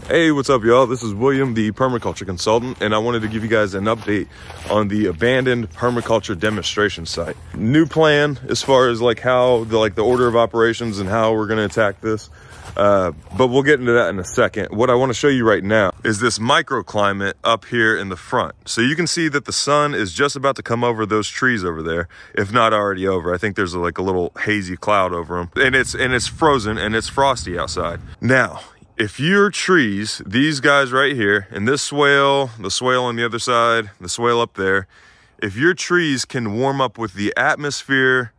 Hey, what's up, y'all? This is William, the permaculture consultant, and I wanted to give you guys an update on the abandoned permaculture demonstration site. New plan as far as like how the order of operations and how we're going to attack this. But we'll get into that in a second. What I want to show you right now is this microclimate up here in the front. So you can see that the sun is just about to come over those trees over there, if not already over. I think there's like a little hazy cloud over them, and it's frozen and it's frosty outside. Now, if your trees, these guys right here, and this swale, the swale on the other side, the swale up there, if your trees can warm up with the atmosphere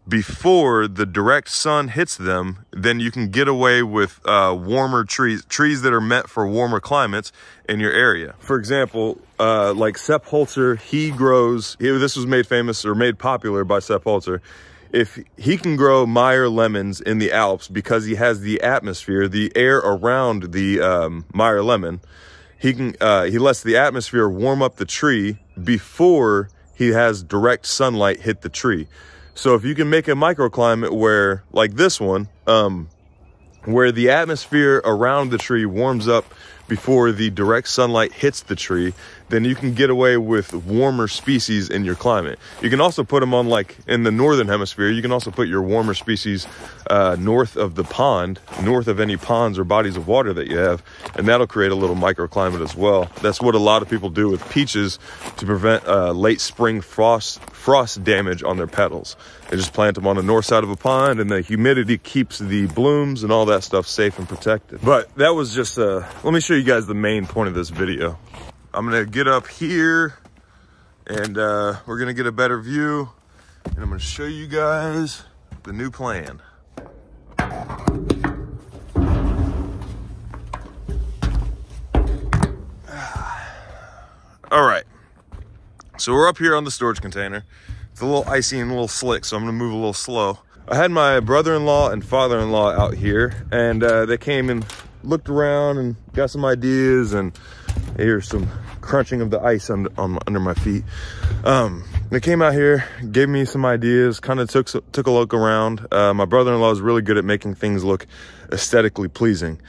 before the direct sun hits them, then you can get away with warmer trees that are meant for warmer climates in your area. For example, like ThePermaculture, this was made famous or made popular by ThePermaculture. If he can grow Meyer lemons in the Alps because he has the atmosphere, the air around the Meyer lemon, he lets the atmosphere warm up the tree before he has direct sunlight hit the tree. So if you can make a microclimate where, like this one, where the atmosphere around the tree warms up before the direct sunlight hits the tree, then you can get away with warmer species in your climate. You can also put them on, like in the northern hemisphere, you can also put your warmer species north of the pond, north of any ponds or bodies of water that you have, and that'll create a little microclimate as well. That's what a lot of people do with peaches to prevent late spring frost damage on their petals. They just plant them on the north side of a pond, and the humidity keeps the blooms and all that stuff safe and protected. But that was just let me show you guys the main point of this video. I'm gonna get up here and we're gonna get a better view, and I'm gonna show you guys the new plan. All right, so we're up here on the storage container. It's a little icy and a little slick, so I'm gonna move a little slow. I had my brother-in-law and father-in-law out here, and they came and looked around and got some ideas, and here's some crunching of the ice under my feet. They came out here, gave me some ideas, kind of took a look around. My brother-in-law is really good at making things look aesthetically pleasing,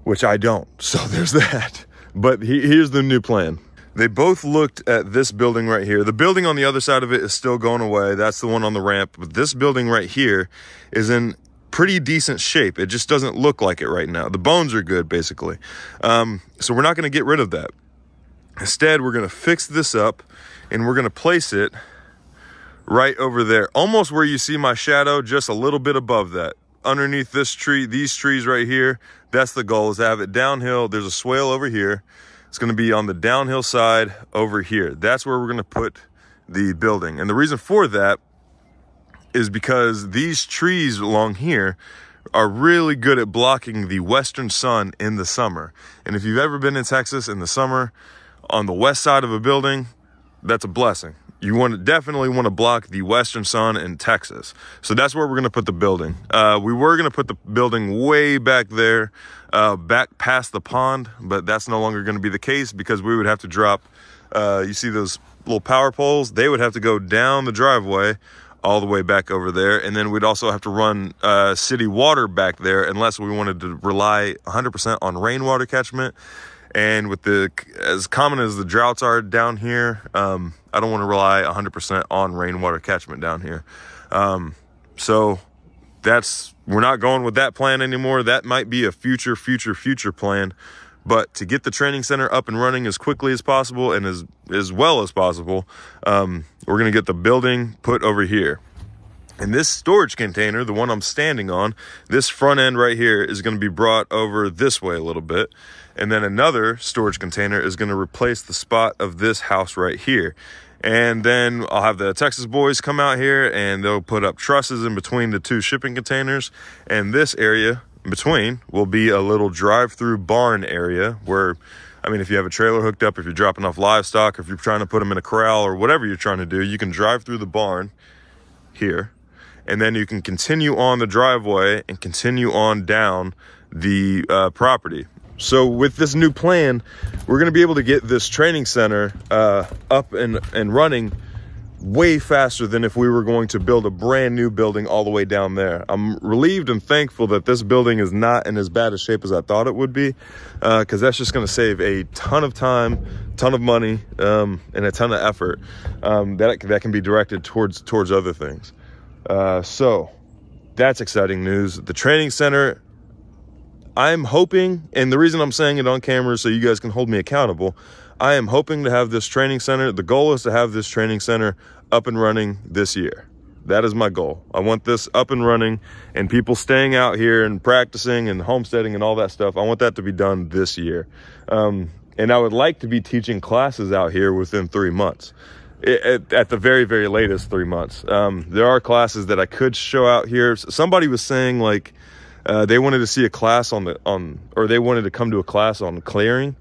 which I don't, so there's that. But here's the new plan. They both looked at this building right here. The building on the other side of it is still going away. That's the one on the ramp. But this building right here is in pretty decent shape. It just doesn't look like it right now. The bones are good, basically. So we're not going to get rid of that. Instead, we're going to fix this up, and we're going to place it right over there, almost where you see my shadow, just a little bit above that. Underneath this tree, these trees right here, that's the goal, is to have it downhill. There's a swale over here. It's going to be on the downhill side over here. That's where we're going to put the building. And the reason for that is because these trees along here are really good at blocking the western sun in the summer. And if you've ever been in Texas in the summer on the west side of a building, that's a blessing. You definitely want to block the western sun in Texas. So that's where we're going to put the building. We were going to put the building way back there, back past the pond, but that's no longer going to be the case because we would have to drop, you see those little power poles? They would have to go down the driveway all the way back over there. And then we'd also have to run city water back there unless we wanted to rely 100% on rainwater catchment. And with as common as the droughts are down here, I don't want to rely 100% on rainwater catchment down here. So we're not going with that plan anymore. That might be a future plan. But to get the training center up and running as quickly as possible and as well as possible, we're going to get the building put over here. And this storage container, the one I'm standing on, this front end right here is going to be brought over this way a little bit. And then another storage container is going to replace the spot of this house right here. And then I'll have the Texas boys come out here and they'll put up trusses in between the two shipping containers. And this area in between will be a little drive-through barn area where, I mean, if you have a trailer hooked up, if you're dropping off livestock, if you're trying to put them in a corral or whatever you're trying to do, you can drive through the barn here. And then you can continue on the driveway and continue on down the property. So with this new plan, we're going to be able to get this training center up and running way faster than if we were going to build a brand new building all the way down there. I'm relieved and thankful that this building is not in as bad a shape as I thought it would be, because that's just going to save a ton of time, ton of money, and a ton of effort that can be directed towards other things. So that's exciting news. The training center, I'm hoping, and the reason I'm saying it on camera is so you guys can hold me accountable, I am hoping to have this training center, the goal is to have this training center up and running this year. That is my goal. I want this up and running and people staying out here and practicing and homesteading and all that stuff. I want that to be done this year. And I would like to be teaching classes out here within 3 months. At the very, very latest 3 months. There are classes that I could show out here. Somebody was saying like, they wanted to see a class or they wanted to come to a class on clearing.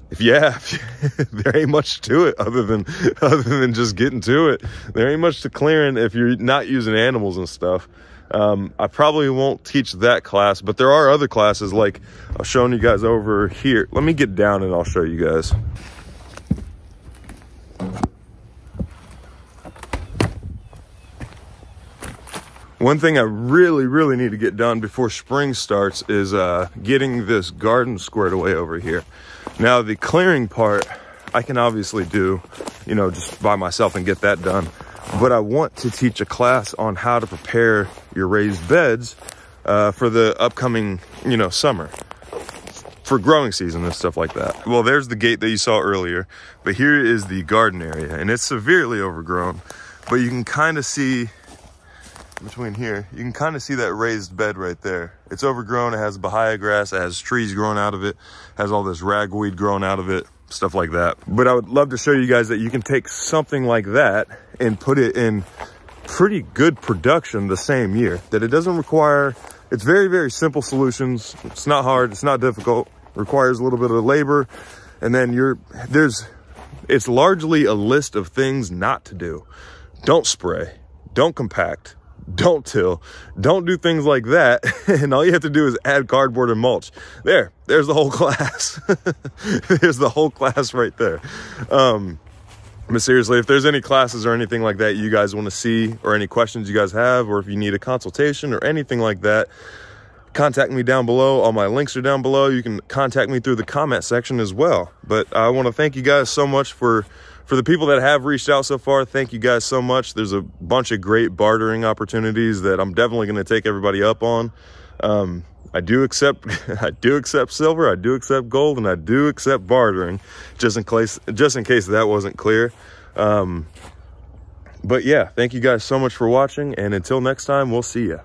There ain't much to it other than just getting to it. There ain't much to clearing if you're not using animals and stuff. I probably won't teach that class, but there are other classes like I'm showing you guys over here. Let me get down and I'll show you guys. One thing I really need to get done before spring starts is getting this garden squared away over here. Now the clearing part I can obviously do, you know, just by myself and get that done. But I want to teach a class on how to prepare your raised beds for the upcoming, you know, summer, for growing season and stuff like that. Well, there's the gate that you saw earlier, but here is the garden area and it's severely overgrown, but you can kind of see between here, you can kind of see that raised bed right there. It's overgrown, it has bahia grass, it has trees growing out of it, has all this ragweed growing out of it, stuff like that. But I would love to show you guys that you can take something like that and put it in pretty good production the same year. That it doesn't require, it's very simple solutions. It's not hard, it's not difficult, requires a little bit of labor. And then it's largely a list of things not to do. Don't spray, don't compact, don't till, don't do things like that. And all you have to do is add cardboard and mulch. There's the whole class. There's the whole class right there. But seriously, if there's any classes or anything like that you guys want to see, or any questions you guys have, or if you need a consultation or anything like that, contact me down below. All my links are down below. You can contact me through the comment section as well. But I want to thank you guys so much for the people that have reached out so far. Thank you guys so much. There's a bunch of great bartering opportunities that I'm definitely going to take everybody up on. I do accept silver, I do accept gold, and I do accept bartering, just in case that wasn't clear. But yeah, thank you guys so much for watching, and until next time, we'll see ya.